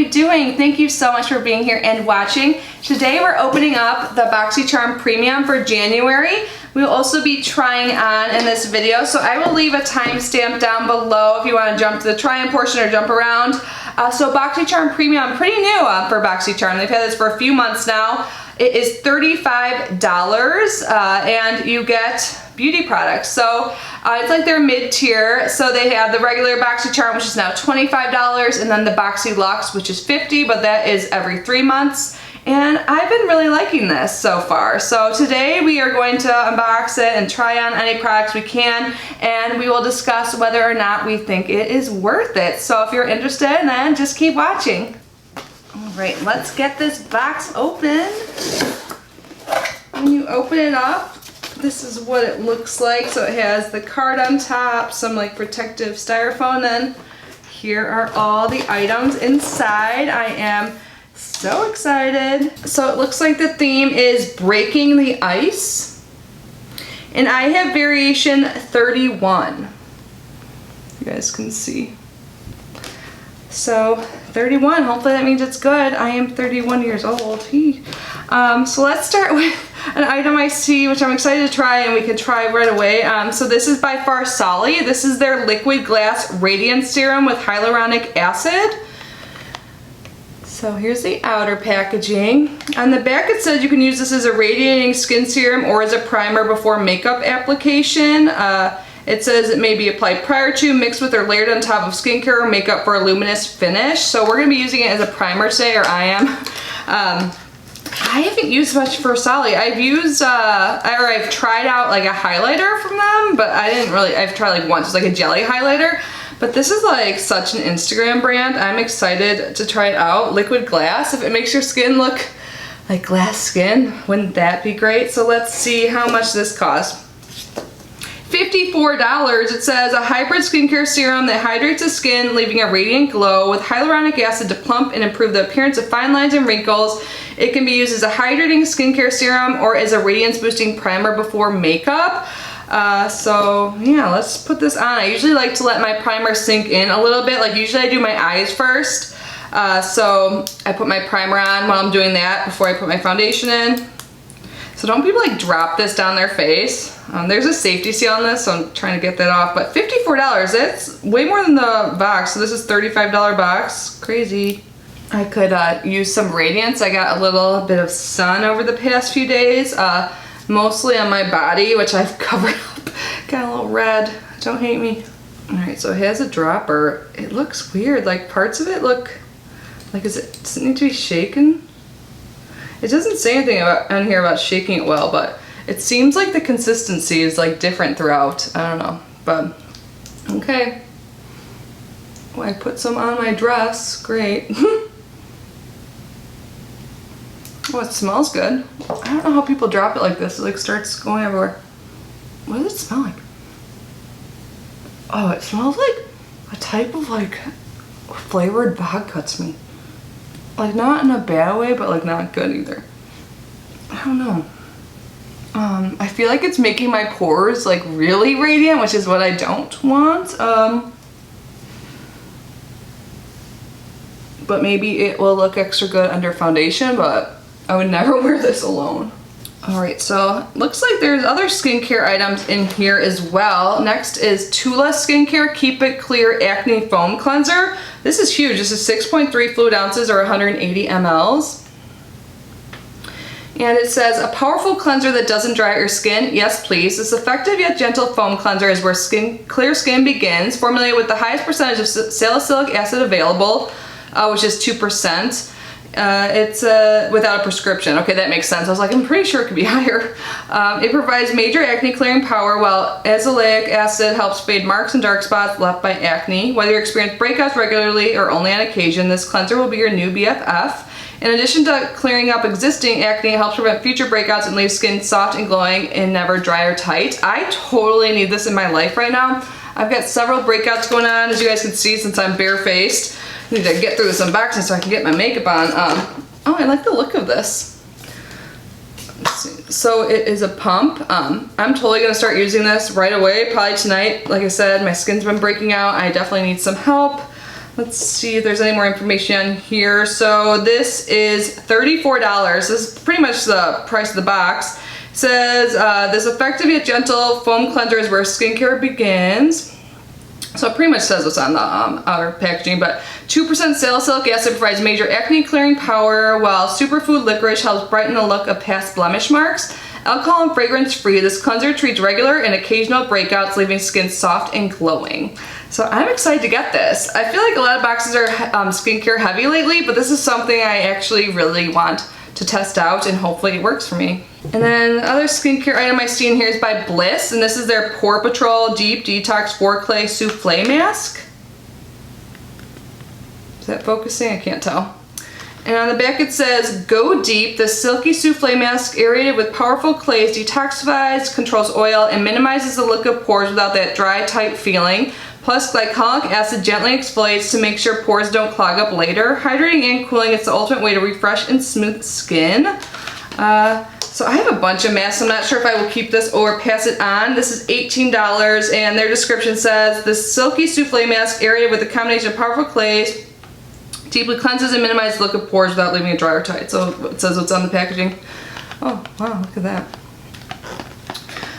you doing? Thank you so much for being here and watching. Today we're opening up the Boxycharm Premium for January. We will also be trying on in this video, so I will leave a timestamp down below if you want to jump to the try-on portion or jump around. So Boxycharm Premium, pretty new for Boxycharm. They've had this for a few months now. It is $35 and you get beauty products. So it's like their mid-tier. So they have the regular Boxycharm, which is now $25, and then the Boxy Luxe, which is $50, but that is every 3 months. And I've been really liking this so far. So today we are going to unbox it and try on any products we can, and we will discuss whether or not we think it is worth it. So if you're interested, then just keep watching. All right, let's get this box open. When you open it up, this is what it looks like. So it has the card on top, some like protective styrofoam, then here are all the items inside. I am so excited. So it looks like the theme is breaking the ice. And I have variation 31. You guys can see. So 31, hopefully that means it's good. I am 31 years old. So let's start with an item I see, which I'm excited to try, and we can try right away. So this is by Farsali. This is their liquid glass radiance serum with hyaluronic acid. So here's the outer packaging. On the back it says you can use this as a radiating skin serum or as a primer before makeup application. It says it may be applied prior to, mixed with or layered on top of skincare or makeup for a luminous finish. So we're going to be using it as a primer today, or I am. I haven't used much Farsali. I've used, or I've tried out like a highlighter from them, but I didn't really, I've tried like once, it's like a jelly highlighter. But this is like such an Instagram brand. I'm excited to try it out. Liquid glass, if it makes your skin look like glass skin, wouldn't that be great? So let's see how much this costs. $54. It says a hybrid skincare serum that hydrates the skin, leaving a radiant glow with hyaluronic acid to plump and improve the appearance of fine lines and wrinkles. It can be used as a hydrating skincare serum or as a radiance boosting primer before makeup. So yeah, let's put this on. I usually like to let my primer sink in a little bit. Like usually I do my eyes first. So I put my primer on while I'm doing that before I put my foundation in. So don't people like drop this down their face. There's a safety seal on this, so I'm trying to get that off. But $54, that's way more than the box. So this is $35 box, crazy. I could use some radiance. I got a little bit of sun over the past few days, mostly on my body, which I've covered up. Got a little red, don't hate me. All right, so it has a dropper. It looks weird, like parts of it look, like does it need to be shaken? It doesn't say anything on here about shaking it well, but it seems like the consistency is like different throughout. I don't know, but okay. Well, I put some on my dress, great. Oh, it smells good. I don't know how people drop it like this. It like starts going everywhere. What does it smell like? Oh, it smells like a type of like flavored vodka to me. Like not in a bad way, but like not good either. I don't know. I feel like it's making my pores like really radiant, which is what I don't want. But maybe it will look extra good under foundation, but I would never wear this alone. All right, so looks like there's other skincare items in here as well. Next is Tula Skincare Keep It Clear Acne Foam Cleanser. This is huge. This is 6.3 fluid ounces or 180 mLs. And it says, a powerful cleanser that doesn't dry out your skin. Yes, please. This effective yet gentle foam cleanser is where clear skin begins. Formulated with the highest percentage of salicylic acid available, which is 2%. It's without a prescription. Okay, that makes sense. I was like, I'm pretty sure it could be higher. It provides major acne clearing power, while azelaic acid helps fade marks and dark spots left by acne. Whether you experience breakouts regularly or only on occasion, this cleanser will be your new BFF. In addition to clearing up existing acne, it helps prevent future breakouts and leaves skin soft and glowing and never dry or tight. I totally need this in my life right now. I've got several breakouts going on, as you guys can see, since I'm barefaced. I need to get through this unboxing so I can get my makeup on. Oh, I like the look of this. Let's see. So it is a pump. I'm totally gonna start using this right away, probably tonight. Like I said, my skin's been breaking out. I definitely need some help. Let's see if there's any more information on here. So this is $34. This is pretty much the price of the box. It says this effective yet gentle foam cleanser is where skincare begins. So it pretty much says what's on the outer packaging, but 2% salicylic acid provides major acne clearing power, while superfood licorice helps brighten the look of past blemish marks. Alcohol and fragrance free, this cleanser treats regular and occasional breakouts, leaving skin soft and glowing. So I'm excited to get this. I feel like a lot of boxes are skincare heavy lately, but this is something I actually really want to test out, and hopefully it works for me. And then the other skincare item I see in here is by Bliss, and this is their Pore Patrol Deep Detox 4-Clay Souffle Mask. Is that focusing? I can't tell. And on the back it says, go deep. The silky souffle mask aerated with powerful clays detoxifies, controls oil, and minimizes the look of pores without that dry, tight feeling. Plus, glycolic acid gently exfoliates to make sure pores don't clog up later. Hydrating and cooling, it's the ultimate way to refresh and smooth skin. So I have a bunch of masks. I'm not sure if I will keep this or pass it on. This is $18, and their description says, the silky souffle mask aerated with a combination of powerful clays deeply cleanses and minimizes the look of pores without leaving it dry or tight. So it says what's on the packaging. Oh, wow, look at that.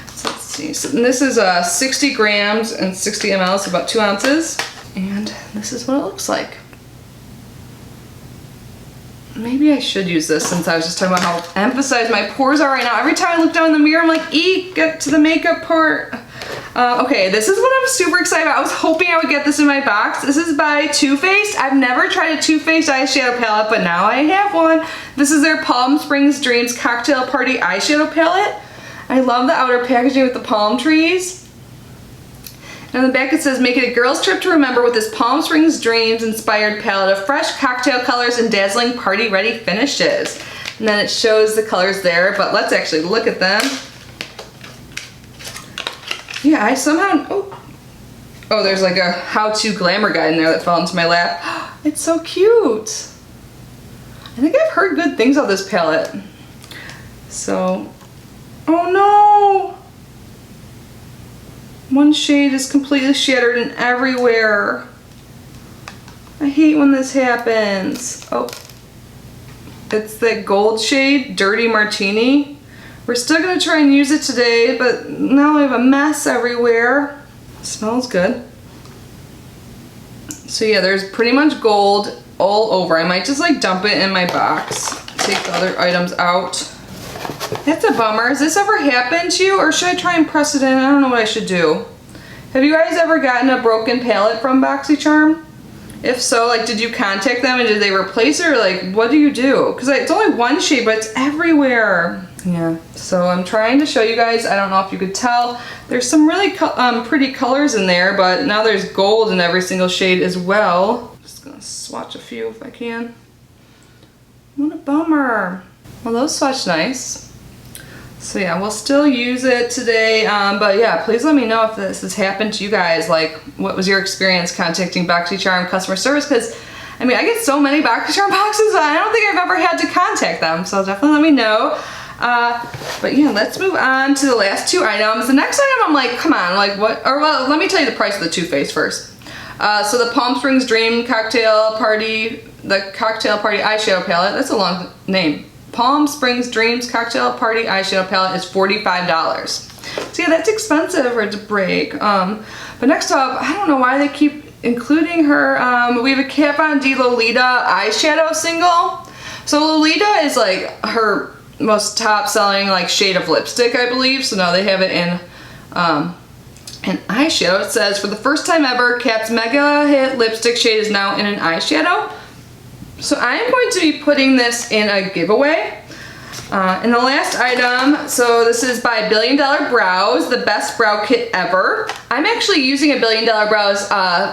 So let's see. So this is 60 grams and 60 ml, so about 2 ounces. And this is what it looks like. Maybe I should use this since I was just talking about how emphasized my pores are right now. Every time I look down in the mirror, I'm like, eek, get to the makeup part. Okay, this is what I'm super excited about. I was hoping I would get this in my box. This is by Too Faced. I've never tried a Too Faced eyeshadow palette, but now I have one. This is their Palm Springs Dreams Cocktail Party eyeshadow palette. I love the outer packaging with the palm trees. And on the back it says, make it a girl's trip to remember with this Palm Springs Dreams inspired palette of fresh cocktail colors and dazzling party ready finishes. And then it shows the colors there, but let's actually look at them. Yeah, I somehow, oh, there's like a how-to glamour guide in there that fell into my lap. It's so cute. I think I've heard good things about this palette. So, oh no! One shade is completely shattered and everywhere. I hate when this happens. Oh, it's the gold shade, Dirty Martini. We're still gonna try and use it today, but now I have a mess everywhere. It smells good. So yeah, there's pretty much gold all over. I might just like dump it in my box, take the other items out. That's a bummer. Has this ever happened to you, or should I try and press it in? I don't know what I should do. Have you guys ever gotten a broken palette from Boxycharm? If so, like, did you contact them and did they replace it, or like, what do you do? Because it's only one shade, but it's everywhere. Yeah, so I'm trying to show you guys. I don't know if you could tell. There's some really pretty colors in there, but now there's gold in every single shade as well. Just gonna swatch a few if I can. What a bummer. Well, those swatch nice. So yeah, we'll still use it today, but yeah, please let me know if this has happened to you guys. Like, what was your experience contacting Boxycharm customer service? Because, I mean, I get so many Boxycharm boxes, I don't think I've ever had to contact them, so definitely let me know. But yeah, let's move on to the last two items. The next item, I'm like, come on, like what, or well, let me tell you the price of the Too Faced first. So the Palm Springs Dream Cocktail Party, the Cocktail Party Eyeshadow Palette, that's a long name. Palm Springs Dreams Cocktail Party Eyeshadow Palette is $45. So yeah, that's expensive for it to break. But next up, I don't know why they keep including her. We have a Kat Von D Lolita eyeshadow single. So Lolita is like her most top selling like shade of lipstick, I believe. So now they have it in an eyeshadow. It says, for the first time ever, Kat's mega hit lipstick shade is now in an eyeshadow. So I'm going to be putting this in a giveaway. And the last item, so this is by Billion Dollar Brows, the best brow kit ever. I'm actually using a Billion Dollar Brows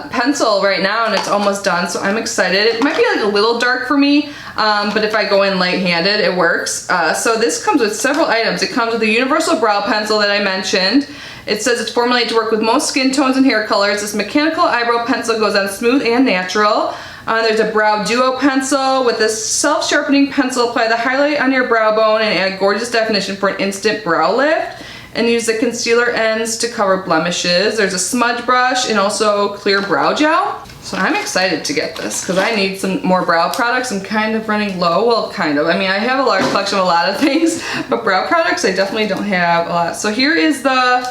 pencil right now, and it's almost done, so I'm excited. It might be like a little dark for me, but if I go in light-handed, it works. So this comes with several items. It comes with the universal brow pencil that I mentioned. It says it's formulated to work with most skin tones and hair colors. This mechanical eyebrow pencil goes on smooth and natural. There's a brow duo pencil. With this self-sharpening pencil, apply the highlight on your brow bone and add gorgeous definition for an instant brow lift. And use the concealer ends to cover blemishes. There's a smudge brush and also clear brow gel. So I'm excited to get this because I need some more brow products. I'm kind of running low. Well, kind of. I mean, I have a large collection of a lot of things, but brow products I definitely don't have a lot. So here is the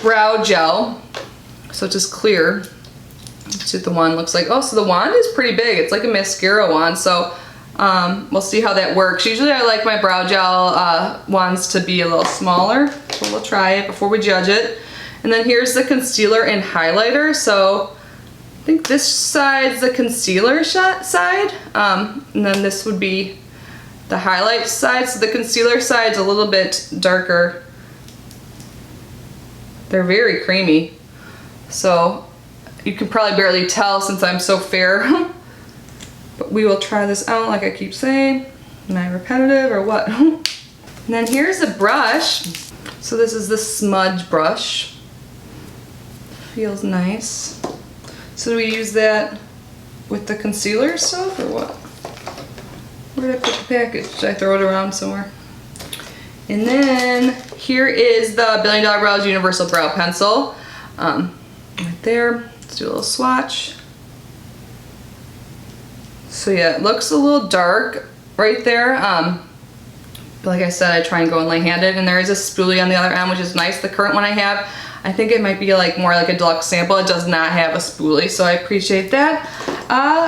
brow gel. So it's just clear. That's what the wand looks like. Oh, so the wand is pretty big. It's like a mascara wand. So we'll see how that works. Usually I like my brow gel wands to be a little smaller. So we'll try it before we judge it. And then here's the concealer and highlighter. So I think this side's the concealer side, and then this would be the highlight side. So the concealer side's a little bit darker. They're very creamy. So you can probably barely tell since I'm so fair. But we will try this out like I keep saying. Am I repetitive or what? And then here's the brush. So this is the smudge brush. Feels nice. So do we use that with the concealer stuff or what? Where did I put the package? Should I throw it around somewhere? And then here is the Billion Dollar Brows Universal Brow Pencil. Right there. Let's do a little swatch. So yeah, it looks a little dark right there. But like I said, I try and go in light-handed, and there is a spoolie on the other end, which is nice. The current one I have, I think it might be like more like a deluxe sample. It does not have a spoolie, so I appreciate that.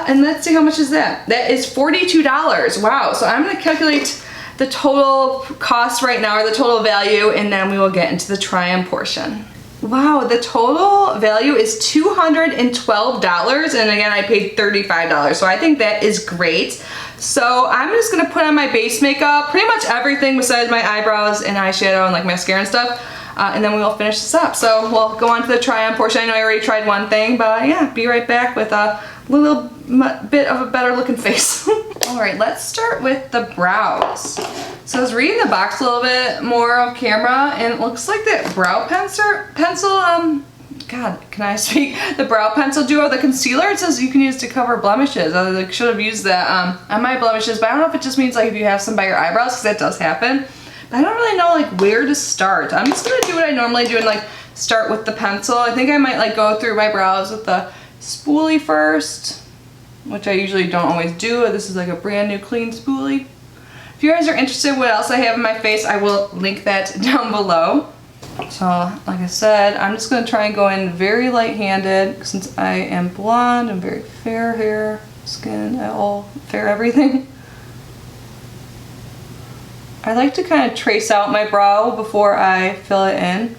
And let's see, how much is that? That is $42. Wow. So I'm gonna calculate the total cost right now, or the total value, and then we will get into the try-on portion. Wow, the total value is $212, and again, I paid $35, so I think that is great. So I'm just gonna put on my base makeup, pretty much everything besides my eyebrows and eyeshadow and like mascara and stuff, and then we will finish this up. So we'll go on to the try-on portion. I know I already tried one thing, but yeah, be right back with a little bit of a better looking face. All right, let's start with the brows. So I was reading the box a little bit more off camera, and it looks like that brow pencil, God, can I speak? The brow pencil duo, the concealer, it says you can use to cover blemishes. I like, should have used that on my blemishes, but I don't know if it just means like if you have some by your eyebrows, because that does happen. But I don't really know like where to start. I'm just gonna do what I normally do and like start with the pencil. I think I might like go through my brows with the spoolie first, which I usually don't always do. This is like a brand new clean spoolie. If you guys are interested in what else I have in my face, I will link that down below. So like I said, I'm just going to try and go in very light-handed since I am blonde and very fair hair, skin, all fair everything. I like to kind of trace out my brow before I fill it in.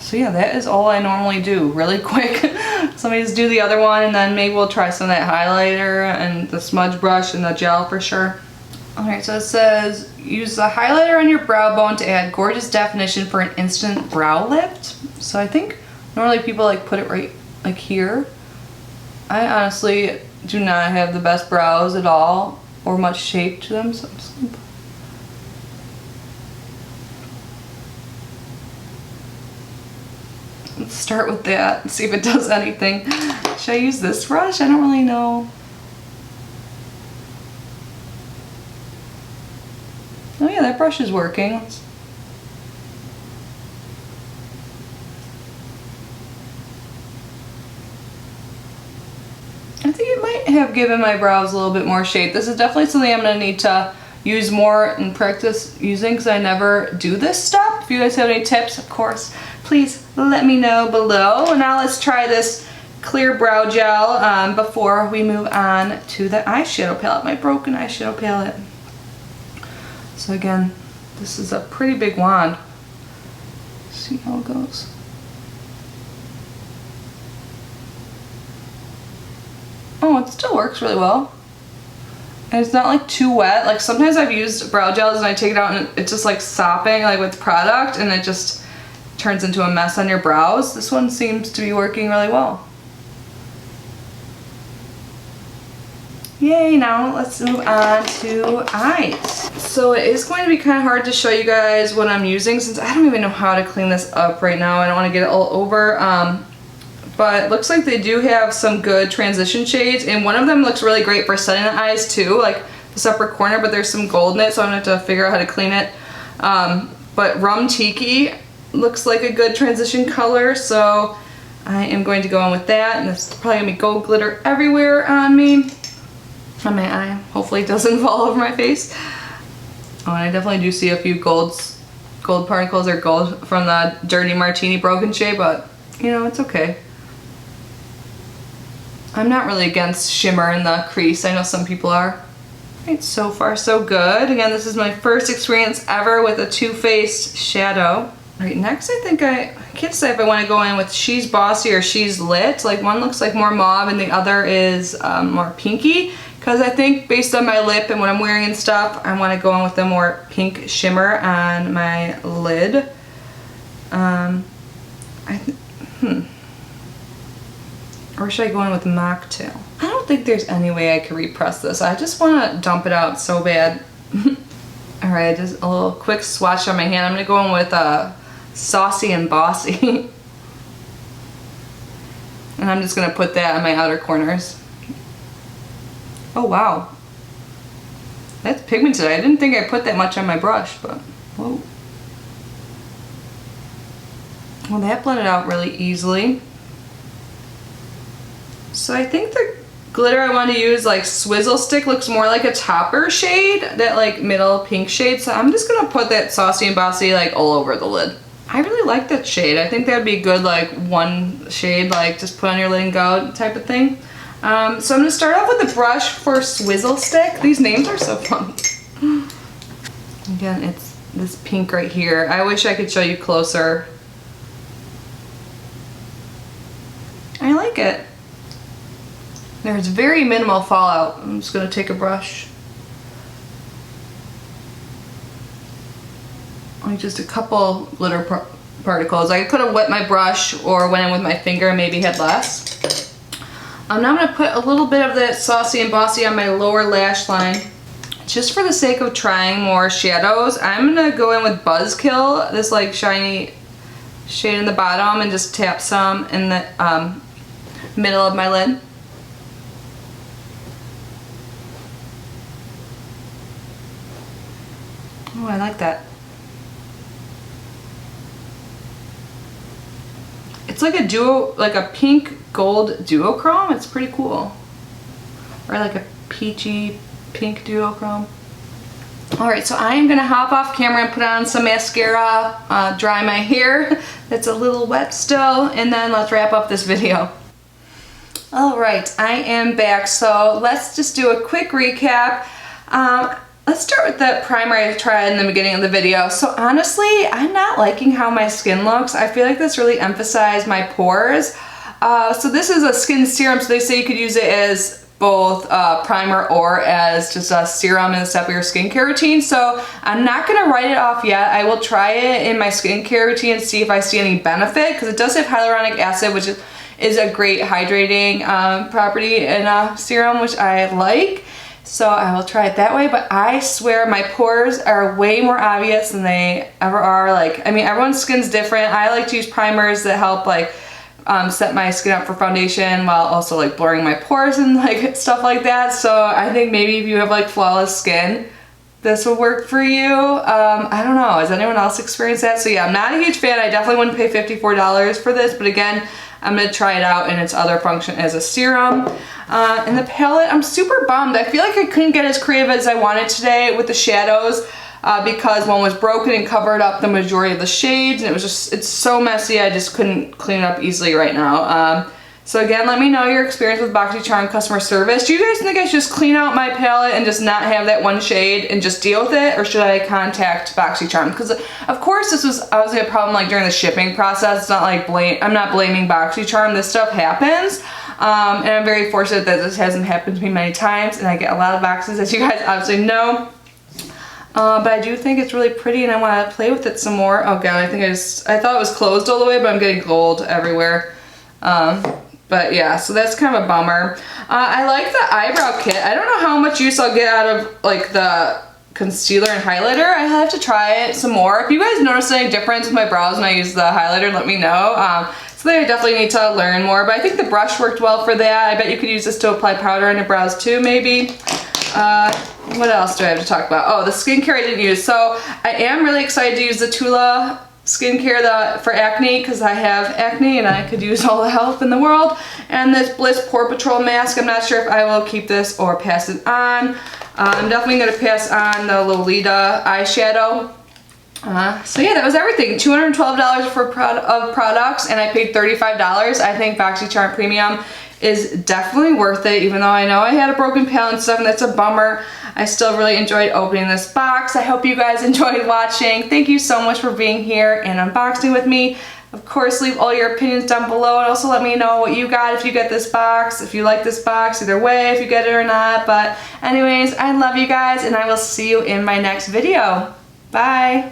So yeah, that is all I normally do, really quick. So let me just do the other one, and then maybe we'll try some of that highlighter and the smudge brush and the gel for sure. Alright, so it says, use the highlighter on your brow bone to add gorgeous definition for an instant brow lift. So I think normally people like put it right like here. I honestly do not have the best brows at all, or much shape to them, so I'm just gonna let's start with that and see if it does anything. Should I use this brush? I don't really know. Oh yeah, that brush is working. I think it might have given my brows a little bit more shape. This is definitely something I'm going to need to use more and practice using because I never do this step. If you guys have any tips, of course, please let me know below. And now let's try this clear brow gel before we move on to the eyeshadow palette, my broken eyeshadow palette. So again, this is a pretty big wand. See how it goes. Oh, it still works really well. And it's not like too wet. Like sometimes I've used brow gels and I take it out and it's just like sopping like with product and it just turns into a mess on your brows. This one seems to be working really well. Yay, now let's move on to eyes. So it is going to be kind of hard to show you guys what I'm using since I don't even know how to clean this up right now. I don't want to get it all over. But it looks like they do have some good transition shades, and one of them looks really great for setting the eyes too, like this upper corner, but there's some gold in it, so I'm gonna have to figure out how to clean it. But Rum Tiki looks like a good transition color, so I am going to go in with that, and this is probably gonna be gold glitter everywhere on me. On my eye. Hopefully it doesn't fall over my face. Oh, and I definitely do see a few gold particles or gold from the Dirty Martini Broken shade, but you know, it's okay. I'm not really against shimmer in the crease. I know some people are. Right, so far so good. Again, this is my first experience ever with a Too Faced shadow. Right, next I think I can't say if I want to go in with She's Bossy or She's Lit. Like one looks like more mauve and the other is more pinky. Because I think based on my lip and what I'm wearing and stuff, I want to go in with the more pink shimmer on my lid. Or should I go in with Mocktail? I don't think there's any way I can repress this. I just want to dump it out so bad. Alright, just a little quick swatch on my hand. I'm going to go in with Saucy and Bossy. And I'm just going to put that on my outer corners. Oh wow, that's pigmented. I didn't think I put that much on my brush, but whoa. Well, that blended out really easily. So I think the glitter I want to use, like Swizzle Stick, looks more like a topper shade, that like middle pink shade. So I'm just gonna put that Saucy and Bossy like all over the lid. I really like that shade. I think that'd be good, like one shade, like just put on your lid and go type of thing. So I'm going to start off with the brush for Swizzle Stick. These names are so fun. Again, it's this pink right here. I wish I could show you closer. I like it. There's very minimal fallout. I'm just going to take a brush. Like just a couple glitter particles. I could have wet my brush or went in with my finger and maybe had less. Now I'm going to put a little bit of that Saucy and Bossy on my lower lash line. Just for the sake of trying more shadows, I'm going to go in with Buzzkill, this like shiny shade in the bottom, and just tap some in the middle of my lid. Oh, I like that. It's like a duo, like a pink gold duochrome. It's pretty cool. Or like a peachy pink duochrome. Alright, so I am going to hop off camera and put on some mascara, dry my hair. It's a little wet still, and then let's wrap up this video. Alright, I am back. So let's just do a quick recap. Let's start with the primer I tried in the beginning of the video. So honestly, I'm not liking how my skin looks. I feel like this really emphasized my pores. So this is a skin serum, so they say you could use it as both primer or as just a serum in the step of your skincare routine. So I'm not gonna write it off yet. I will try it in my skincare routine and see if I see any benefit, because it does have hyaluronic acid, which is a great hydrating property in a serum, which I like. So I will try it that way, but I swear my pores are way more obvious than they ever are. Like, I mean, everyone's skin's different. I like to use primers that help like set my skin up for foundation while also like blurring my pores and like stuff like that. So I think maybe if you have like flawless skin, this will work for you. I don't know, has anyone else experienced that? So yeah, I'm not a huge fan. I definitely wouldn't pay $54 for this, but again, I'm gonna try it out in its other function as a serum. And the palette, I'm super bummed. I feel like I couldn't get as creative as I wanted today with the shadows because one was broken and covered up the majority of the shades, and it was just, it's so messy, I just couldn't clean it up easily right now. So again, let me know your experience with Boxycharm customer service. Do you guys think I should just clean out my palette and just not have that one shade and just deal with it? Or should I contact Boxycharm? Because of course this was obviously a problem like during the shipping process. It's not like I'm not blaming Boxycharm. This stuff happens. And I'm very fortunate that this hasn't happened to me many times, and I get a lot of boxes, as you guys obviously know. But I do think it's really pretty, and I want to play with it some more. Oh god, I thought it was closed all the way, but I'm getting gold everywhere. But yeah, so that's kind of a bummer. I like the eyebrow kit. I don't know how much use I'll get out of like the concealer and highlighter. I have to try it some more. If you guys notice any difference with my brows when I use the highlighter, let me know. So I definitely need to learn more, but I think the brush worked well for that. I bet you could use this to apply powder on your brows too, maybe. What else do I have to talk about? Oh, the skincare I didn't use. So I am really excited to use the Tula skincare for acne, because I have acne and I could use all the help in the world. And this Bliss Pore Patrol mask, I'm not sure if I will keep this or pass it on. I'm definitely going to pass on the Lolita eyeshadow. So yeah, that was everything. $212 for products, and I paid $35. I think Boxycharm Premium is definitely worth it, even though I know I had a broken palette and stuff, and that's a bummer. I still really enjoyed opening this box. I hope you guys enjoyed watching. Thank you so much for being here and unboxing with me. Of course, leave all your opinions down below, and also let me know what you got if you get this box, if you like this box, either way, if you get it or not. But anyways, I love you guys, and I will see you in my next video. Bye.